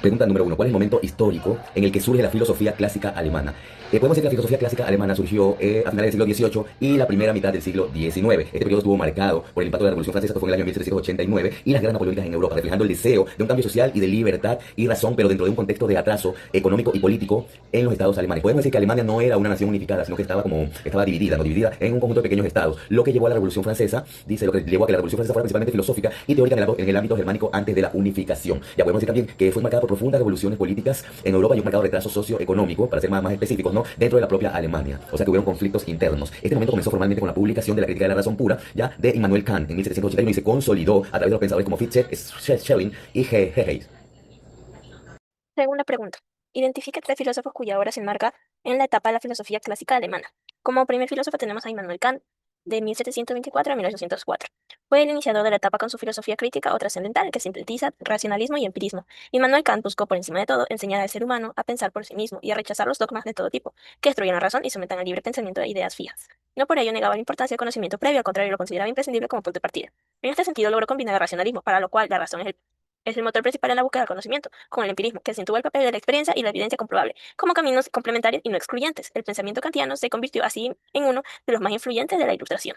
Pregunta número uno. ¿Cuál es el momento histórico en el que surge la filosofía clásica alemana? Podemos decir que la filosofía clásica alemana surgió a finales del siglo XVIII y la primera mitad del siglo XIX. Este periodo estuvo marcado por el impacto de la Revolución Francesa, que fue en el año 1789, y las guerras napoleónicas en Europa, reflejando el deseo de un cambio social y de libertad y razón, pero dentro de un contexto de atraso económico y político en los estados alemanes. Podemos decir que Alemania no era una nación unificada, sino que estaba dividida, ¿no? Dividida en un conjunto de pequeños estados. Lo que llevó a la Revolución Francesa, dice, lo que llevó a que la Revolución Francesa fuera principalmente filosófica y teórica en el ámbito germánico antes de la unificación. Ya podemos decir también que fue marcada por profundas revoluciones políticas en Europa y un marcado retraso socioeconómico, para ser más específicos, ¿no? Dentro de la propia Alemania. O sea que hubieron conflictos internos. Este momento comenzó formalmente con la publicación de la Crítica de la Razón Pura, ya, de Immanuel Kant en 1781 y se consolidó a través de los pensadores como Fichte, Schelling y Hegel. Segunda pregunta. Identifica tres filósofos cuya obra se enmarca en la etapa de la filosofía clásica alemana. Como primer filósofo tenemos a Immanuel Kant, de 1724 a 1804. Fue el iniciador de la etapa con su filosofía crítica o trascendental, que sintetiza racionalismo y empirismo. Immanuel Kant buscó, por encima de todo, enseñar al ser humano a pensar por sí mismo y a rechazar los dogmas de todo tipo, que destruyen la razón y someten al libre pensamiento de ideas fijas. No por ello negaba la importancia del conocimiento previo, al contrario, lo consideraba imprescindible como punto de partida. En este sentido, logró combinar el racionalismo, para lo cual la razón es el motor principal en la búsqueda del conocimiento, con el empirismo, que acentúa el papel de la experiencia y la evidencia comprobable, como caminos complementarios y no excluyentes. El pensamiento kantiano se convirtió así en uno de los más influyentes de la Ilustración.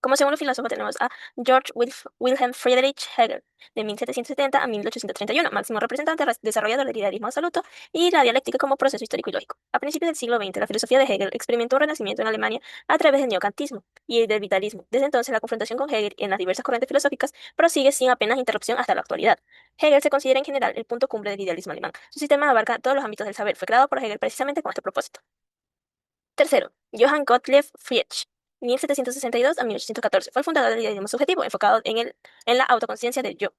Como segundo filósofo tenemos a George Wilhelm Friedrich Hegel, de 1770 a 1831, máximo representante desarrollador del idealismo absoluto y la dialéctica como proceso histórico y lógico. A principios del siglo XX, la filosofía de Hegel experimentó un renacimiento en Alemania a través del neocantismo y del vitalismo. Desde entonces, la confrontación con Hegel en las diversas corrientes filosóficas prosigue sin apenas interrupción hasta la actualidad. Hegel se considera en general el punto cumbre del idealismo alemán. Su sistema abarca todos los ámbitos del saber. Fue creado por Hegel precisamente con este propósito. Tercero, Johann Gottlieb Fichte, 1762 a 1814. Fue el fundador del idealismo subjetivo, enfocado en la autoconciencia del yo.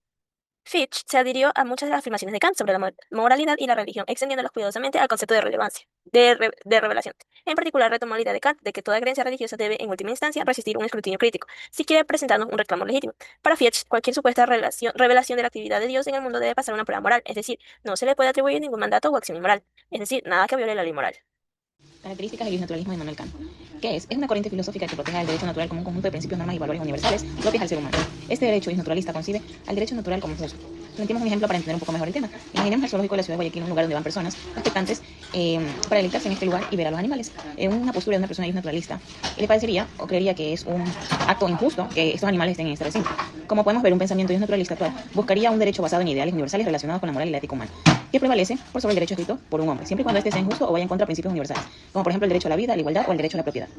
Fichte se adhirió a muchas de las afirmaciones de Kant sobre la moralidad y la religión, extendiéndolas cuidadosamente al concepto de relevancia, de revelación. En particular, retomó la idea de Kant de que toda creencia religiosa debe, en última instancia, resistir un escrutinio crítico, si quiere presentarnos un reclamo legítimo. Para Fichte, cualquier supuesta revelación de la actividad de Dios en el mundo debe pasar una prueba moral, es decir, no se le puede atribuir ningún mandato o acción inmoral, es decir, nada que viole la ley moral. Características del naturalismo de Immanuel Kant. ¿Qué es? Es una corriente filosófica que protege al derecho natural como un conjunto de principios, normas y valores universales propios al ser humano. Este derecho naturalista concibe al derecho natural como justo. Planteemos un ejemplo para entender un poco mejor el tema. Imaginemos el zoológico de la ciudad de Guayaquil, un lugar donde van personas expectantes para deleitarse en este lugar y ver a los animales. En una postura de una persona naturalista, le parecería o creería que es un acto injusto que estos animales estén en este recinto. Como podemos ver, un pensamiento naturalista actual buscaría un derecho basado en ideales universales relacionados con la moral y la ética humana, que prevalece por sobre el derecho escrito por un hombre, siempre y cuando este sea injusto o vaya en contra de principios universales, como por ejemplo el derecho a la vida, a la igualdad o el derecho a la propiedad.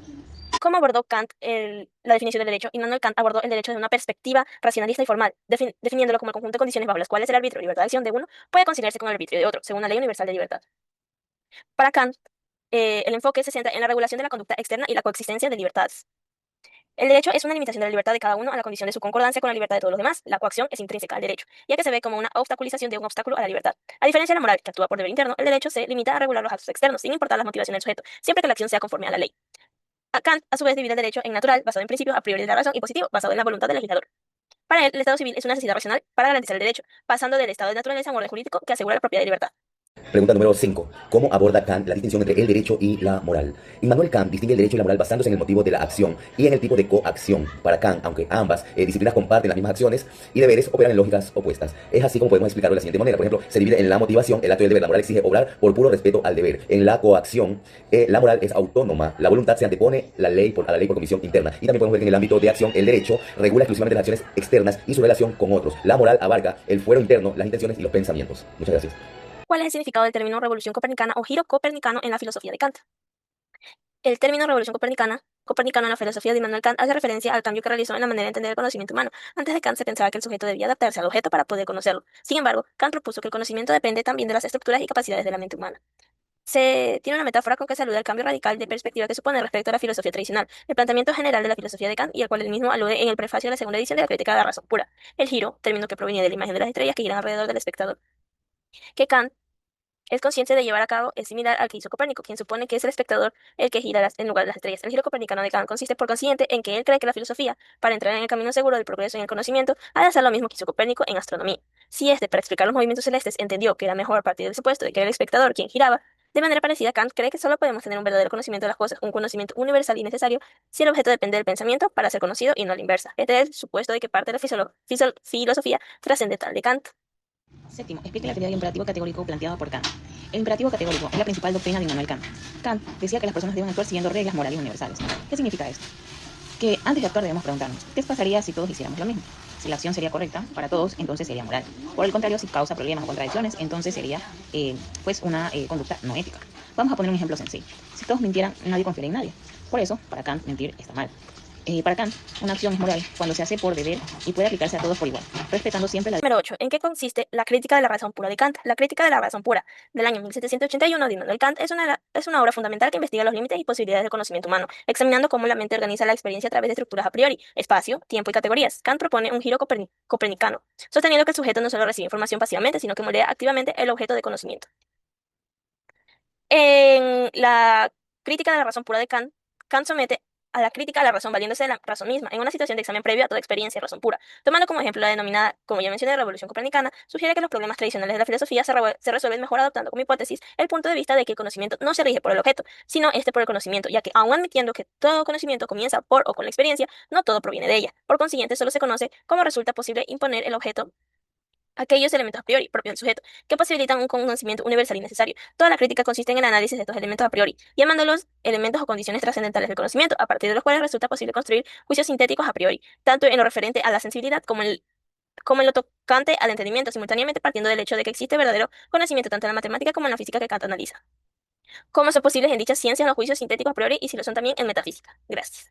¿Cómo abordó Kant la definición del derecho? Immanuel Kant abordó el derecho desde una perspectiva racionalista y formal, definiéndolo como el conjunto de condiciones bajo las cuales el arbitrio y libertad de acción de uno puede conciliarse con el arbitrio de otro, según la ley universal de libertad. Para Kant, el enfoque se centra en la regulación de la conducta externa y la coexistencia de libertades. El derecho es una limitación de la libertad de cada uno a la condición de su concordancia con la libertad de todos los demás. La coacción es intrínseca al derecho, ya que se ve como una obstaculización de un obstáculo a la libertad. A diferencia de la moral, que actúa por deber interno, el derecho se limita a regular los actos externos, sin importar las motivaciones del sujeto, siempre que la acción sea conforme a la ley. Kant, a su vez, divide el derecho en natural, basado en principios a priori de la razón, y positivo, basado en la voluntad del legislador. Para él, el Estado civil es una necesidad racional para garantizar el derecho, pasando del estado de naturaleza a un orden jurídico que asegura la propiedad y libertad. Pregunta número 5. ¿Cómo aborda Kant la distinción entre el derecho y la moral? Immanuel Kant distingue el derecho y la moral basándose en el motivo de la acción y en el tipo de coacción. Para Kant, aunque ambas disciplinas comparten las mismas acciones y deberes, operan en lógicas opuestas. Es así como podemos explicarlo de la siguiente manera. Por ejemplo, se divide en la motivación, el acto del deber. La moral exige obrar por puro respeto al deber. En la coacción, la moral es autónoma. La voluntad se antepone a la ley por comisión interna. Y también podemos ver que en el ámbito de acción, el derecho regula exclusivamente las acciones externas y su relación con otros. La moral abarca el fuero interno, las intenciones y los pensamientos. Muchas gracias. ¿Cuál es el significado del término revolución copernicana o giro copernicano en la filosofía de Kant? El término revolución copernicano en la filosofía de Immanuel Kant hace referencia al cambio que realizó en la manera de entender el conocimiento humano. Antes de Kant se pensaba que el sujeto debía adaptarse al objeto para poder conocerlo. Sin embargo, Kant propuso que el conocimiento depende también de las estructuras y capacidades de la mente humana. Se tiene una metáfora con que se alude al cambio radical de perspectiva que supone respecto a la filosofía tradicional, el planteamiento general de la filosofía de Kant y al cual él mismo alude en el prefacio de la segunda edición de la Crítica de la Razón Pura. El giro, término que proviene de la imagen de las estrellas que giran alrededor del espectador. Que Kant es consciente de llevar a cabo es similar al que hizo Copérnico, quien supone que es el espectador el que gira en lugar de las estrellas. El giro copernicano de Kant consiste por consiguiente en que él cree que la filosofía, para entrar en el camino seguro del progreso en el conocimiento, ha de hacer lo mismo que hizo Copérnico en astronomía. Si este, para explicar los movimientos celestes, entendió que era mejor a partir del supuesto de que era el espectador quien giraba, de manera parecida, Kant cree que solo podemos tener un verdadero conocimiento de las cosas, un conocimiento universal y necesario, si el objeto depende del pensamiento para ser conocido y no a la inversa. Este es el supuesto de que parte de la filosofía trascendental de Kant. Séptimo, explique la teoría del imperativo categórico planteada por Kant. El imperativo categórico es la principal doctrina de Immanuel Kant. Kant decía que las personas deben actuar siguiendo reglas morales universales. ¿Qué significa esto? Que antes de actuar debemos preguntarnos, ¿qué pasaría si todos hiciéramos lo mismo? Si la acción sería correcta para todos, entonces sería moral. Por el contrario, si causa problemas o contradicciones, entonces sería pues una conducta no ética. Vamos a poner un ejemplo sencillo. Si todos mintieran, nadie confiaría en nadie. Por eso, para Kant, mentir está mal. Para Kant, una acción es moral cuando se hace por deber y puede aplicarse a todos por igual, respetando siempre la... Número 8. ¿En qué consiste la crítica de la razón pura de Kant? La crítica de la razón pura del año 1781 de Immanuel Kant es una obra fundamental que investiga los límites y posibilidades del conocimiento humano, examinando cómo la mente organiza la experiencia a través de estructuras a priori, espacio, tiempo y categorías. Kant propone un giro copernicano, sosteniendo que el sujeto no solo recibe información pasivamente, sino que moldea activamente el objeto de conocimiento. En la crítica de la razón pura de Kant, Kant somete a la crítica a la razón valiéndose de la razón misma, en una situación de examen previo a toda experiencia de razón pura. Tomando como ejemplo la denominada, como ya mencioné, revolución copernicana, sugiere que los problemas tradicionales de la filosofía se resuelven mejor adoptando como hipótesis el punto de vista de que el conocimiento no se rige por el objeto, sino este por el conocimiento, ya que aun admitiendo que todo conocimiento comienza por o con la experiencia, no todo proviene de ella. Por consiguiente, solo se conoce cómo resulta posible imponer el objeto aquellos elementos a priori propios del sujeto, que posibilitan un conocimiento universal y necesario. Toda la crítica consiste en el análisis de estos elementos a priori, llamándolos elementos o condiciones trascendentales del conocimiento, a partir de los cuales resulta posible construir juicios sintéticos a priori, tanto en lo referente a la sensibilidad como en lo tocante al entendimiento, simultáneamente partiendo del hecho de que existe verdadero conocimiento tanto en la matemática como en la física que Kant analiza. ¿Cómo son posibles en dichas ciencias los juicios sintéticos a priori y si lo son también en metafísica? Gracias.